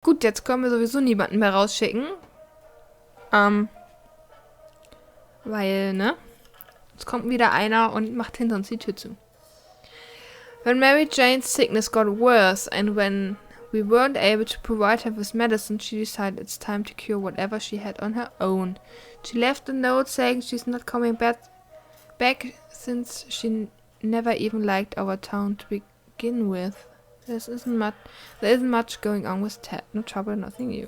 Gut, jetzt können wir sowieso niemanden mehr rausschicken. Weil, ne? Jetzt kommt wieder einer und macht hinter uns die Tür zu. When Mary Jane's sickness got worse and when we weren't able to provide her with medicine, she decided it's time to cure whatever she had on her own. She left a note saying she's not coming back since she never even liked our town to begin with. There isn't much going on with Ted. No trouble, nothing new.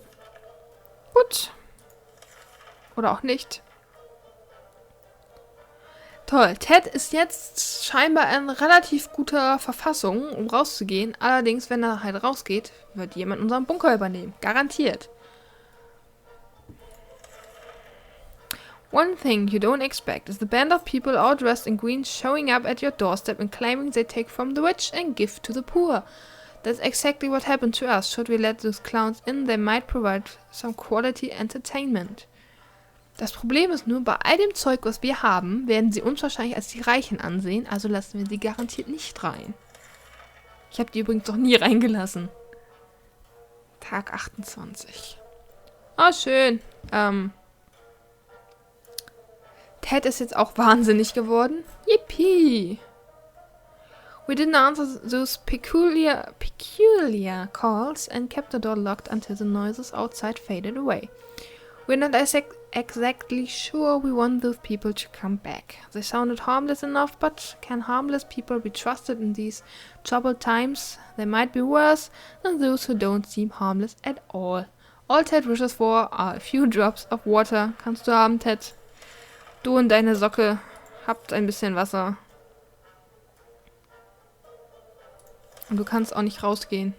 Gut. Oder auch nicht. Toll. Ted ist jetzt scheinbar in relativ guter Verfassung, um rauszugehen. Allerdings, wenn er halt rausgeht, wird jemand unseren Bunker übernehmen. Garantiert. One thing you don't expect is the band of people all dressed in green showing up at your doorstep and claiming they take from the rich and give to the poor. That's exactly what happened to us. Should we let those clowns in, they might provide some quality entertainment. Das Problem ist nur, bei all dem Zeug, was wir haben, werden sie uns wahrscheinlich als die Reichen ansehen, also lassen wir sie garantiert nicht rein. Ich habe die übrigens noch nie reingelassen. Tag 28. Oh, schön. Ted ist jetzt auch wahnsinnig geworden. Yippie! We didn't answer those peculiar calls and kept the door locked until the noises outside faded away. We're not exactly sure we want those people to come back. They sounded harmless enough, but can harmless people be trusted in these troubled times? They might be worse than those who don't seem harmless at all. All Ted wishes for are a few drops of water. Kannst du haben, Ted? Du und deine Socke habt ein bisschen Wasser. Und du kannst auch nicht rausgehen.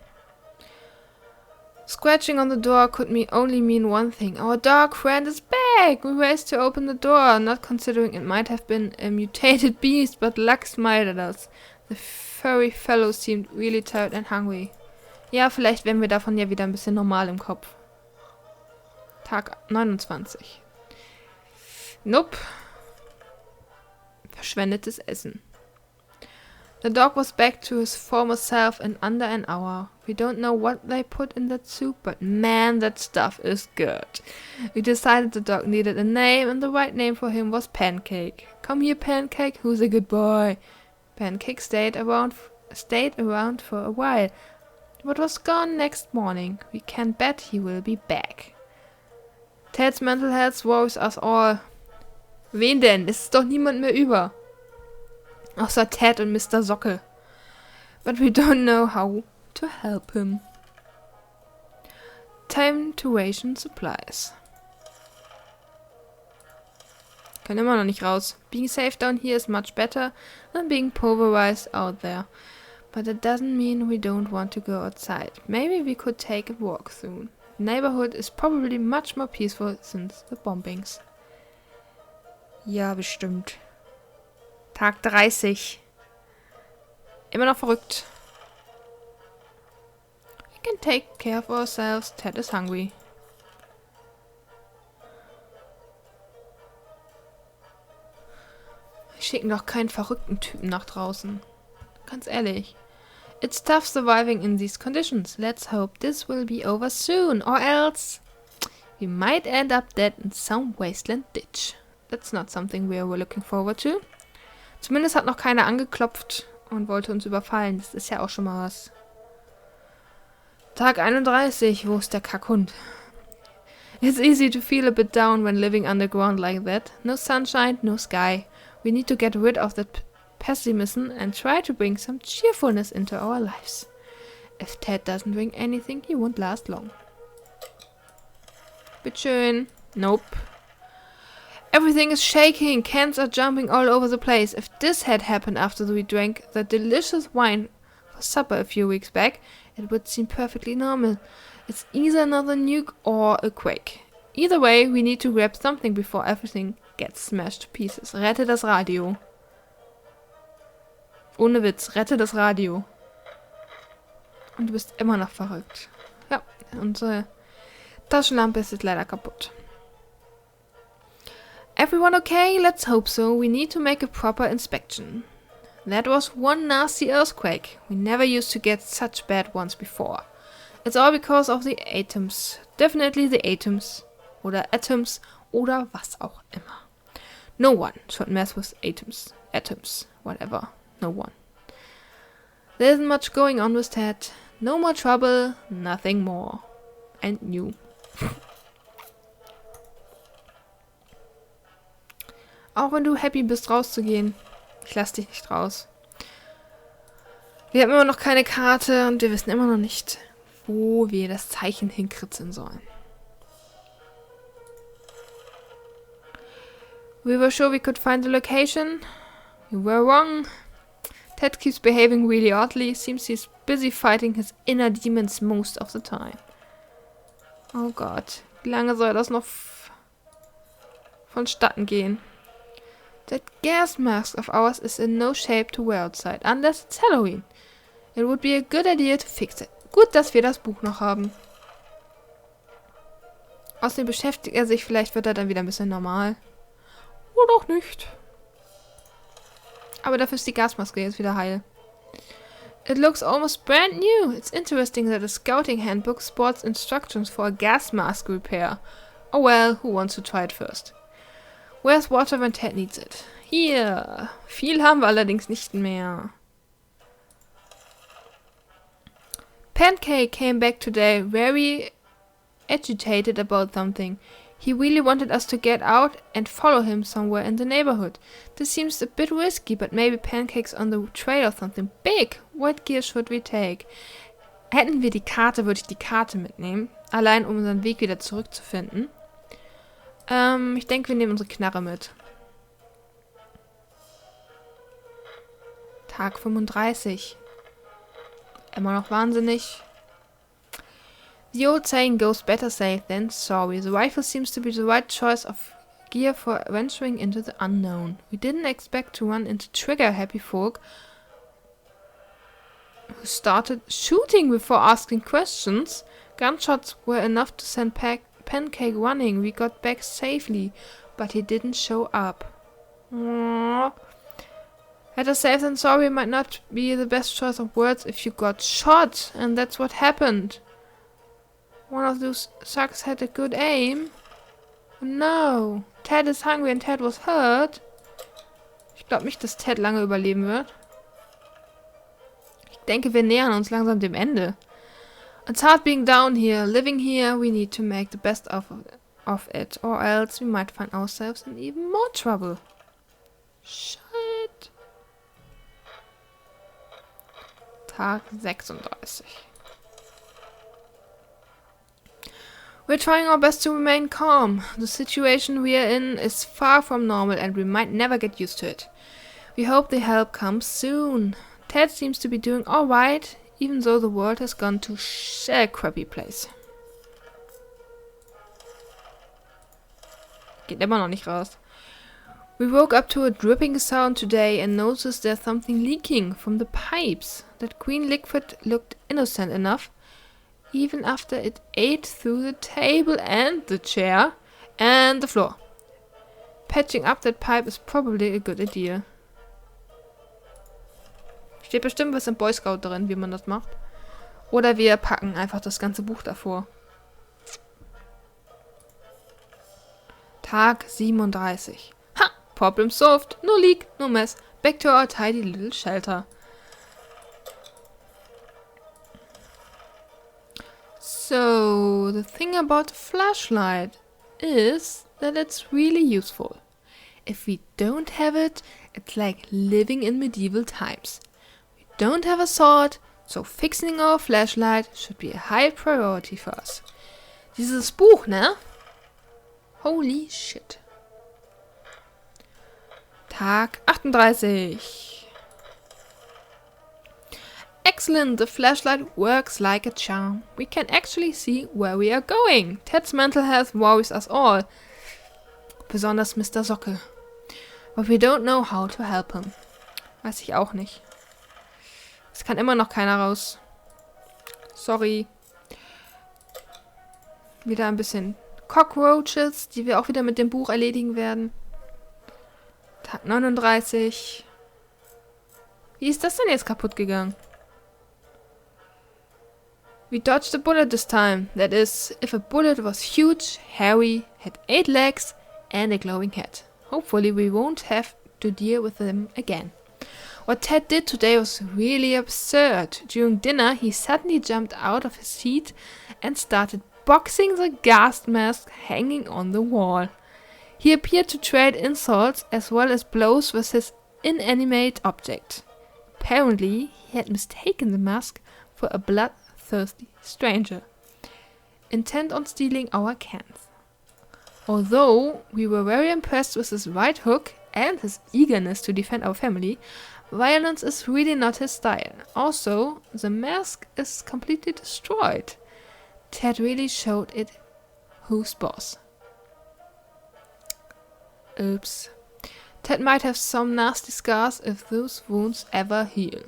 Scratching on the door could only mean one thing. Our dog friend is back! We raced to open the door, not considering it might have been a mutated beast, but luck smiled at us. The furry fellow seemed really tired and hungry. Ja, vielleicht werden wir davon ja wieder ein bisschen normal im Kopf. Tag 29. Nope. Verschwendetes Essen. The dog was back to his former self in under an hour. We don't know what they put in that soup, but man, that stuff is good. We decided the dog needed a name, and the right name for him was Pancake. Come here, Pancake, who's a good boy? Pancake stayed around for a while, but was gone next morning. We can bet he will be back. Ted's mental health worries us all. Wen denn? Es ist doch niemand mehr über. Außer Ted und Mr. Socke. But we don't know how to help him. Time to ration supplies. Können immer noch nicht raus. Being safe down here is much better than being pulverized out there. But it doesn't mean we don't want to go outside. Maybe we could take a walk soon. The neighborhood is probably much more peaceful since the bombings. Ja, bestimmt. Tag 30. Immer noch verrückt. We can take care of ourselves. Ted is hungry. Wir schicken doch keinen verrückten Typen nach draußen. Ganz ehrlich. It's tough surviving in these conditions. Let's hope this will be over soon. Or else we might end up dead in some wasteland ditch. That's not something we were looking forward to. Zumindest hat noch keiner angeklopft und wollte uns überfallen. Das ist ja auch schon mal was. Tag 31. Wo ist der Kackhund? It's easy to feel a bit down when living underground like that. No sunshine, no sky. We need to get rid of that pessimism and try to bring some cheerfulness into our lives. If Ted doesn't bring anything, he won't last long. Bitteschön. Nope. Everything is shaking. Cans are jumping all over the place. If this had happened after we drank that delicious wine for supper a few weeks back, it would seem perfectly normal. It's either another nuke or a quake. Either way, we need to grab something before everything gets smashed to pieces. Rette das Radio. Ohne Witz, rette das Radio. Und du bist immer noch verrückt. Ja, unsere Taschenlampe ist jetzt leider kaputt. Everyone okay? Let's hope so. We need to make a proper inspection. That was one nasty earthquake. We never used to get such bad ones before. It's all because of the atoms. Definitely the atoms. Oder atoms. Oder was auch immer. No one should mess with atoms. Atoms. Whatever. No one. There isn't much going on with that. No more trouble. Nothing more. And new. Auch wenn du happy bist, rauszugehen. Ich lass dich nicht raus. Wir haben immer noch keine Karte und wir wissen immer noch nicht, wo wir das Zeichen hinkritzeln sollen. We were sure we could find the location. We were wrong. Ted keeps behaving really oddly. Seems he's busy fighting his inner demons most of the time. Oh Gott, wie lange soll das noch vonstatten gehen? That gas mask of ours is in no shape to wear outside, unless it's Halloween. It would be a good idea to fix it. Gut, dass wir das Buch noch haben. Außerdem beschäftigt er sich, vielleicht wird er dann wieder ein bisschen normal. Oder auch nicht. Aber dafür ist die Gasmaske jetzt wieder heil. It looks almost brand new. It's interesting that a scouting handbook sports instructions for a gas mask repair. Oh well, who wants to try it first? Where's water when Ted needs it? Hier. Viel haben wir allerdings nicht mehr. Pancake came back today very agitated about something. He really wanted us to get out and follow him somewhere in the neighborhood. This seems a bit risky, but maybe Pancake's on the trail of something big. What gear should we take? Hätten wir die Karte, würde ich die Karte mitnehmen. Allein, um unseren Weg wieder zurückzufinden. Ich denke, wir nehmen unsere Knarre mit. Tag 35. Immer noch wahnsinnig. The old saying goes, better safe than sorry. The rifle seems to be the right choice of gear for venturing into the unknown. We didn't expect to run into trigger-happy folk who started shooting before asking questions. Gunshots were enough to send Pancake running. We got back safely, but he didn't show up. Aww. Better safe than sorry might not be the best choice of words if you got shot, and that's what happened. One of those sucks had a good aim. No, Ted is hungry and Ted was hurt. Ich glaube nicht, dass Ted lange überleben wird. Ich denke, wir nähern uns langsam dem Ende. It's hard being down here, living here. We need to make the best of it, or else we might find ourselves in even more trouble. Shit. Tag 36. We're trying our best to remain calm. The situation we are in is far from normal and we might never get used to it. We hope the help comes soon. Ted seems to be doing alright, even though the world has gone to a crappy place. Geht immer noch nicht raus. We woke up to a dripping sound today and noticed there's something leaking from the pipes. That green liquid looked innocent enough, even after it ate through the table and the chair and the floor. Patching up that pipe is probably a good idea. Steht bestimmt was im Boy Scout drin, wie man das macht. Oder wir packen einfach das ganze Buch davor. Tag 37. Ha! Problem solved. No leak, no mess. Back to our tidy little shelter. So, the thing about the flashlight is that it's really useful. If we don't have it, it's like living in medieval times. We don't have a sword, so fixing our flashlight should be a high priority for us. Dieses Buch, ne? Holy shit. Tag 38. Excellent, the flashlight works like a charm. We can actually see where we are going. Ted's mental health worries us all. Besonders Mr. Socke. But we don't know how to help him. Weiß ich auch nicht. Es kann immer noch keiner raus. Sorry. Wieder ein bisschen Cockroaches, die wir auch wieder mit dem Buch erledigen werden. Tag 39. Wie ist das denn jetzt kaputt gegangen? We dodged a bullet this time. That is, if a bullet was huge, hairy, had 8 legs and a glowing head. Hopefully we won't have to deal with them again. What Ted did today was really absurd. During dinner, he suddenly jumped out of his seat and started boxing the gas mask hanging on the wall. He appeared to trade insults as well as blows with his inanimate object. Apparently, he had mistaken the mask for a bloodthirsty stranger, intent on stealing our cans. Although we were very impressed with his right hook and his eagerness to defend our family, violence is really not his style. Also, the mask is completely destroyed. Ted really showed it who's boss. Oops. Ted might have some nasty scars if those wounds ever heal.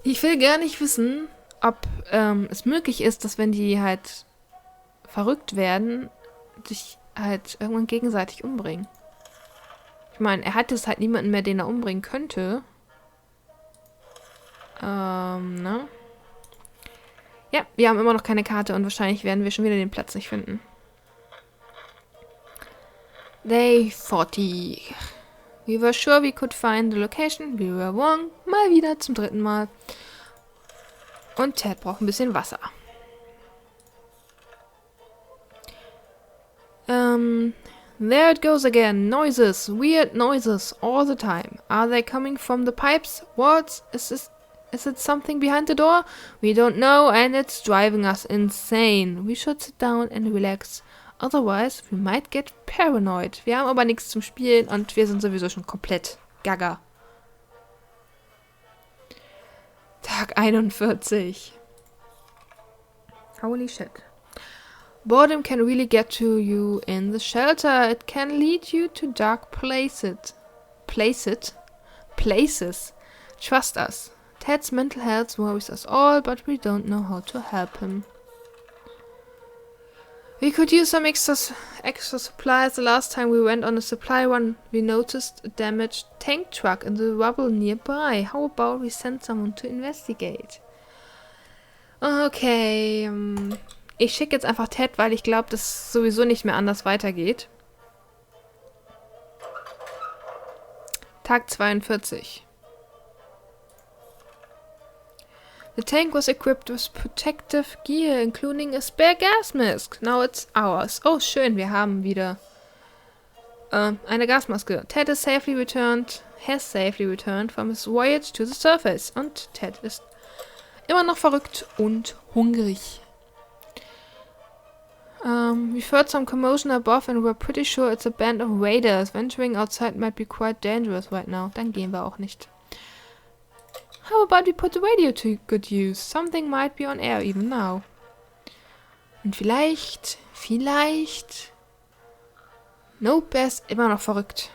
Ich will gar nicht wissen, ob es möglich ist, dass wenn die halt verrückt werden, sich halt irgendwann gegenseitig umbringen. Ich meine, er hat jetzt halt niemanden mehr, den er umbringen könnte. Ne? Ja, wir haben immer noch keine Karte und wahrscheinlich werden wir schon wieder den Platz nicht finden. Day 40. We were sure we could find the location. We were wrong. Mal wieder zum 3. Mal. Und Ted braucht ein bisschen Wasser. There it goes again. Noises. Weird noises. All the time. Are they coming from the pipes? What? Is it something behind the door? We don't know and it's driving us insane. We should sit down and relax. Otherwise, we might get paranoid. Wir haben aber nichts zum Spielen und wir sind sowieso schon komplett gaga. Tag 41. Holy shit. Boredom can really get to you in the shelter. It can lead you to dark places. Trust us. Ted's mental health worries us all, but we don't know how to help him. We could use some extra supplies. The last time we went on a supply run, we noticed a damaged tank truck in the rubble nearby. How about we send someone to investigate? Okay, ich schicke jetzt einfach Ted, weil ich glaube, dass es sowieso nicht mehr anders weitergeht. Tag 42. The tank was equipped with protective gear, including a spare gas mask. Now it's ours. Oh, schön, wir haben wieder eine Gasmaske. Ted has safely returned from his voyage to the surface. Und Ted ist immer noch verrückt und hungrig. We've heard some commotion above and we're pretty sure it's a band of raiders. Venturing outside might be quite dangerous right now. Dann gehen wir auch nicht. How about we put the radio to good use? Something might be on air even now. Und vielleicht... Nope, er ist immer noch verrückt.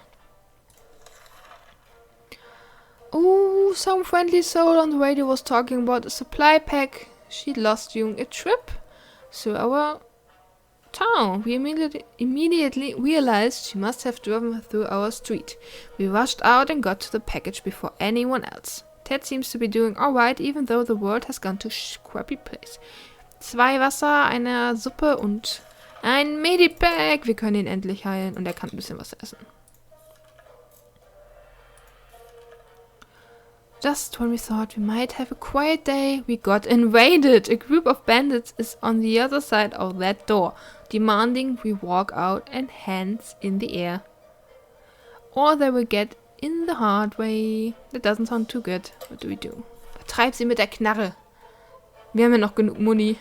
Oh, some friendly soul on the radio was talking about a supply pack she'd lost during a trip through our town. We immediately realized she must have driven through our street. We rushed out and got to the package before anyone else. Ted seems to be doing alright, even though the world has gone to scrappy place. 2 Wasser, eine Suppe und ein Medipack. Wir können ihn endlich heilen und er kann ein bisschen was essen. Just when we thought we might have a quiet day, we got invaded. A group of bandits is on the other side of that door, demanding we walk out and hands in the air. Or they will get in the hard way. That doesn't sound too good. What do we do? Vertreib sie mit der Knarre. Wir haben ja noch genug Muni.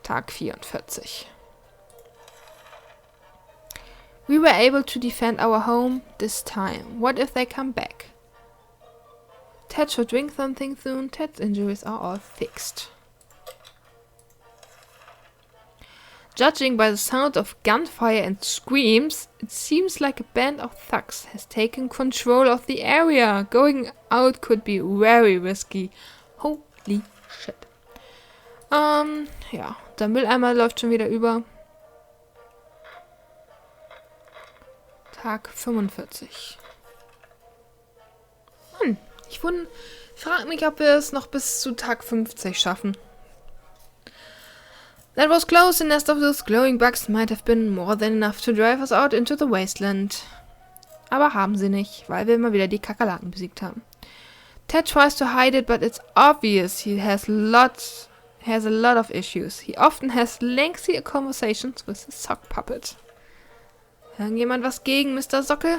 Tag 44. We were able to defend our home this time. What if they come back? Ted should drink something soon. Ted's injuries are all fixed. Judging by the sound of gunfire and screams, it seems like a band of thugs has taken control of the area. Going out could be very risky. Holy shit. Ja, der Mülleimer läuft schon wieder über. Tag 45. Ich frage mich, ob wir es noch bis zu Tag 50 schaffen. That was close. The nest of those glowing bugs might have been more than enough to drive us out into the wasteland. Aber haben sie nicht, weil wir immer wieder die Kakerlaken besiegt haben. Ted tries to hide it, but it's obvious he has a lot of issues. He often has lengthy conversations with his sock puppet. Irgendjemand was gegen Mr. Sockel?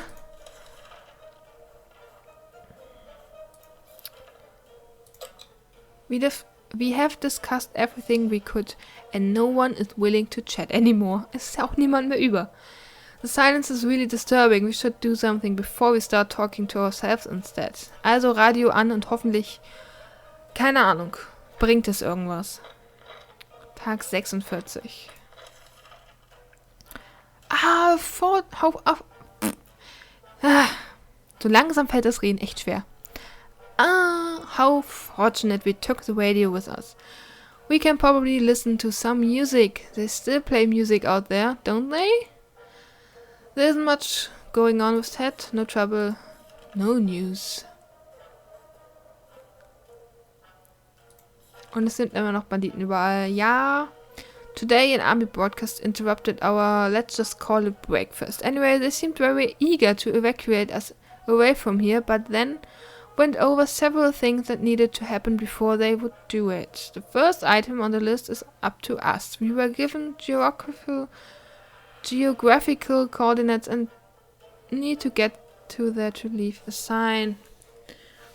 We have discussed everything we could and no one is willing to chat anymore. Es ist ja auch niemand mehr über. The silence is really disturbing. We should do something before we start talking to ourselves instead. Also Radio an und hoffentlich, keine Ahnung, bringt es irgendwas. Tag 46. So langsam fällt das Reden echt schwer. How fortunate we took the radio with us. We can probably listen to some music. They still play music out there, don't they? There isn't much going on with Ted. No trouble, no news. Und es sind immer noch Banditen überall. Ja. Today an army broadcast interrupted our, let's just call it breakfast. Anyway, they seemed very eager to evacuate us away from here, but then went over several things that needed to happen before they would do it. The first item on the list is up to us. We were given geographical coordinates and need to get to there to leave a sign.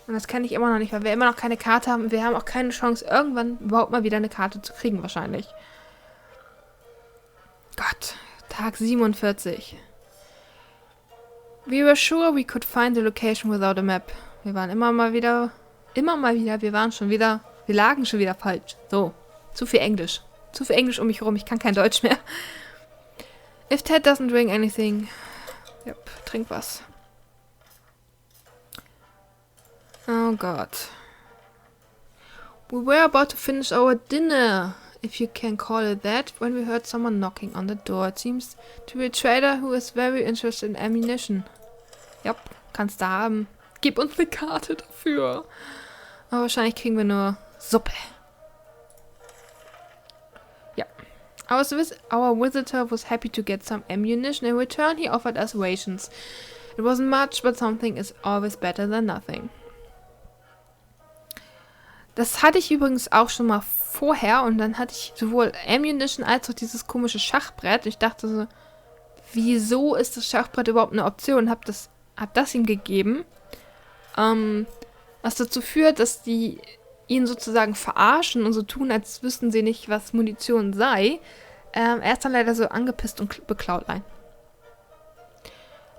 Und das kann ich immer noch nicht, weil wir immer noch keine Karte haben. Wir haben auch keine Chance, irgendwann überhaupt mal wieder eine Karte zu kriegen, wahrscheinlich. Gott, Tag 47. We were sure we could find the location without a map. Wir waren wir lagen schon wieder falsch. So, zu viel Englisch um mich herum, ich kann kein Deutsch mehr. If Ted doesn't drink anything, trink was. Oh Gott. We were about to finish our dinner, if you can call it that, when we heard someone knocking on the door. It seems to be a trader who is very interested in ammunition. Kannst du haben. Gib uns eine Karte dafür. Aber wahrscheinlich kriegen wir nur Suppe. Ja. Our visitor was happy to get some ammunition. In return, he offered us rations. It wasn't much, but something is always better than nothing. Das hatte ich übrigens auch schon mal vorher und dann hatte ich sowohl Ammunition als auch dieses komische Schachbrett. Ich dachte so, wieso ist das Schachbrett überhaupt eine Option? Hab das ihm gegeben. Was dazu führt, dass die ihn sozusagen verarschen und so tun, als wüssten sie nicht, was Munition sei. Er ist dann leider so angepisst und beklaut ein.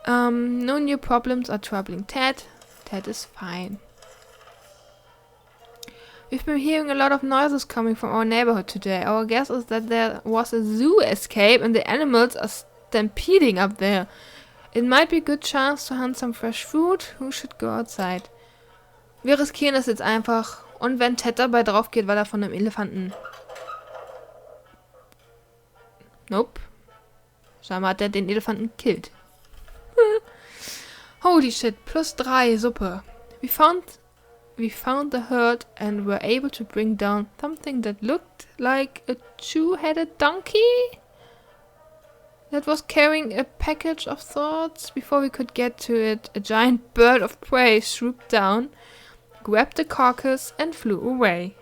No new problems are troubling Ted. Ted is fine. We've been hearing a lot of noises coming from our neighborhood today. Our guess is that there was a zoo escape and the animals are stampeding up there. It might be a good chance to hunt some fresh food. Who should go outside? Wir riskieren das jetzt einfach. Und wenn Ted dabei drauf geht, weil er von einem Elefanten... Nope. Scheinbar hat er den Elefanten gekillt. Holy shit, +3 Suppe. We found the herd and were able to bring down something that looked like a two-headed donkey that was carrying a package of sorts. Before we could get to it, a giant bird of prey swooped down, grabbed the carcass and flew away.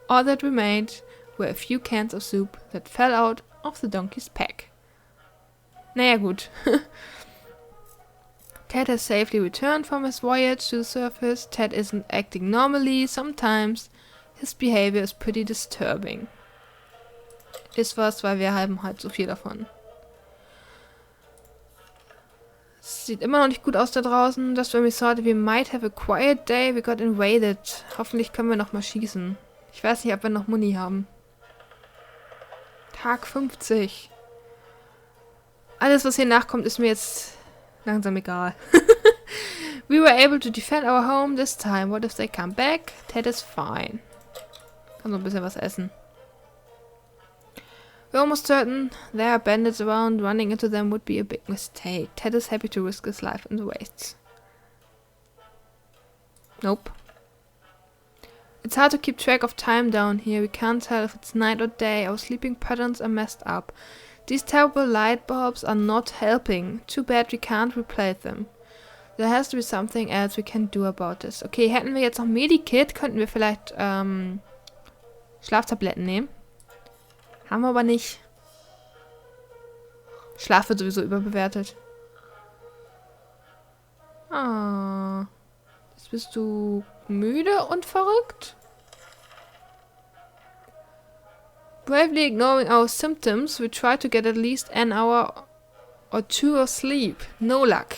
All that remained were a few cans of soup that fell out of the donkey's pack. Naja gut. Ted has safely returned from his voyage to the surface. Ted isn't acting normally. Sometimes his behavior is pretty disturbing. Ist was, weil wir haben halt so viel davon. Es sieht immer noch nicht gut aus da draußen. Just when we thought we might have a quiet day, we got invaded. Hoffentlich können wir noch mal schießen. Ich weiß nicht, ob wir noch Muni haben. Tag 50. Alles, was hier nachkommt, ist mir jetzt langsam egal. We were able to defend our home this time. What if they come back? Ted is fine. Kann so ein bisschen was essen. We're almost certain there are bandits around. Running into them would be a big mistake. Ted is happy to risk his life in the wastes. Nope. It's hard to keep track of time down here. We can't tell if it's night or day. Our sleeping patterns are messed up. These terrible light bulbs are not helping. Too bad we can't replace them. There has to be something else we can do about this. Okay, hätten wir jetzt noch Medikit, könnten wir vielleicht Schlaftabletten nehmen. Haben wir aber nicht. Schlaf wird sowieso überbewertet. Ah. Jetzt bist du müde und verrückt? Bravely ignoring our symptoms, we try to get at least an hour or two of sleep. No luck.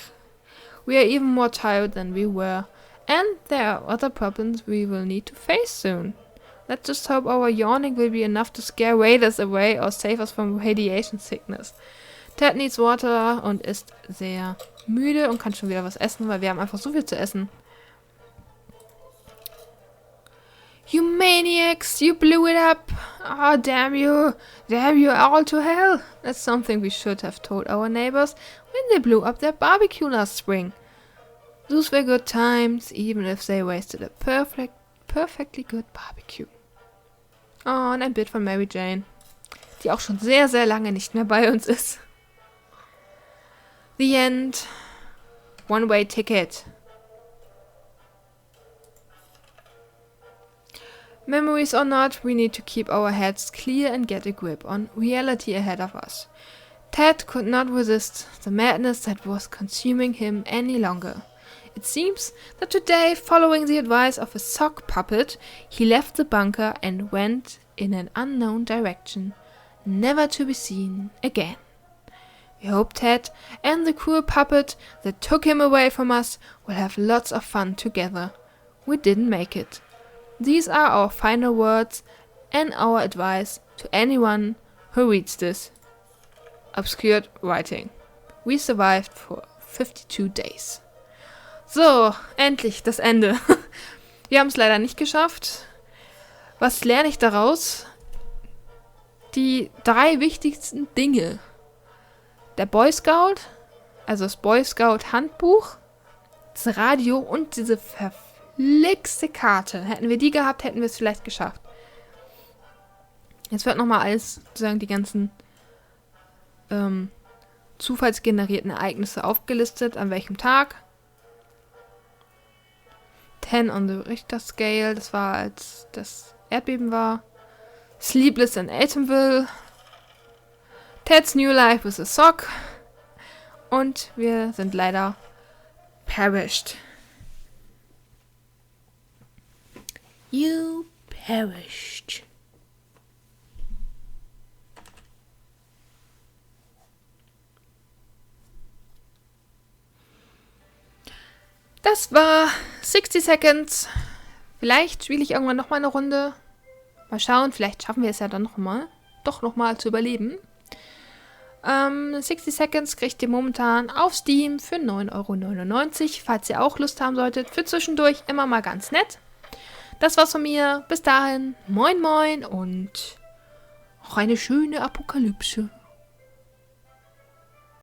We are even more tired than we were. And there are other problems we will need to face soon. Let's just hope our yawning will be enough to scare raiders away or save us from radiation sickness. Ted needs water und ist sehr müde und kann schon wieder was essen, weil wir haben einfach so viel zu essen. You maniacs, you blew it up. Oh, damn you all to hell. That's something we should have told our neighbors when they blew up their barbecue last spring. Those were good times, even if they wasted a perfectly good barbecue. Oh, und ein Bild von Mary Jane, die auch schon sehr, sehr lange nicht mehr bei uns ist. The end. One-way ticket. Memories or not, we need to keep our heads clear and get a grip on reality ahead of us. Ted could not resist the madness that was consuming him any longer. It seems that today, following the advice of a sock puppet, he left the bunker and went in an unknown direction, never to be seen again. We hope Ted and the cruel puppet that took him away from us will have lots of fun together. We didn't make it. These are our final words and our advice to anyone who reads this. Obscured writing. We survived for 52 days. So, endlich das Ende. Wir haben es leider nicht geschafft. Was lerne ich daraus? Die 3 wichtigsten Dinge. Der Boy Scout, also das Boy Scout Handbuch, das Radio und diese verflixte Karte. Hätten wir die gehabt, hätten wir es vielleicht geschafft. Jetzt wird nochmal alles, sozusagen die ganzen zufallsgenerierten Ereignisse aufgelistet, an welchem Tag. 10 on the Richter Scale, das war, als das Erdbeben war. Sleepless in Atomville. Ted's New Life with a Sock. Und wir sind leider perished. You perished. Das war 60 Seconds. Vielleicht spiele ich irgendwann nochmal eine Runde. Mal schauen, vielleicht schaffen wir es ja dann doch nochmal zu überleben. 60 Seconds kriegt ihr momentan auf Steam für 9,99 €, falls ihr auch Lust haben solltet. Für zwischendurch immer mal ganz nett. Das war's von mir. Bis dahin, moin moin und auch eine schöne Apokalypse.